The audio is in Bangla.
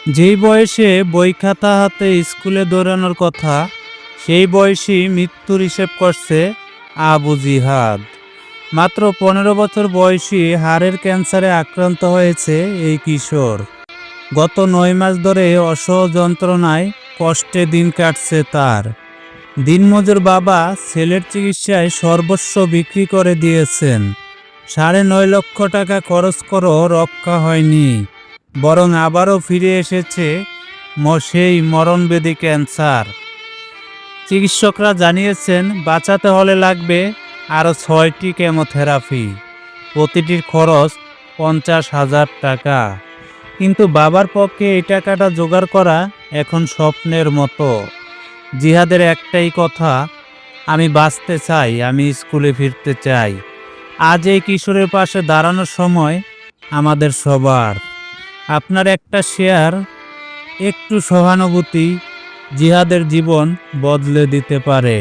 যেই বয়সে বই খাতা হাতে স্কুলে দৌড়ানোর কথা, সেই বয়সী মৃত্যুর হিসেব করছে আবু জিহাদ। মাত্র 15 বছর বয়সী হাড়ের ক্যান্সারে আক্রান্ত হয়েছে এই কিশোর। গত 9 মাস ধরে অসহ্য যন্ত্রণায় কষ্টে দিন কাটছে তার। দিনমজুর বাবা ছেলের চিকিৎসায় সর্বস্ব বিক্রি করে দিয়েছেন। 9.5 লক্ষ টাকা খরচ করেও রক্ষা হয়নি, বরং আবারও ফিরে এসেছে সেই মরণবেদী ক্যান্সার। চিকিৎসকরা জানিয়েছেন বাঁচাতে হলে লাগবে আরও 6টি কেমোথেরাপি, প্রতিটির খরচ 50,000 টাকা। কিন্তু বাবার পক্ষে এই টাকাটা জোগাড় করা এখন স্বপ্নের মতো। জিহাদের একটাই কথা, আমি বাঁচতে চাই, আমি স্কুলে ফিরতে চাই। আজ এই কিশোরের পাশে দাঁড়ানোর সময় আমাদের সবার। আপনার একটা শেয়ার, একটু সহানুভূতি জিহাদের জীবন বদলে দিতে পারে।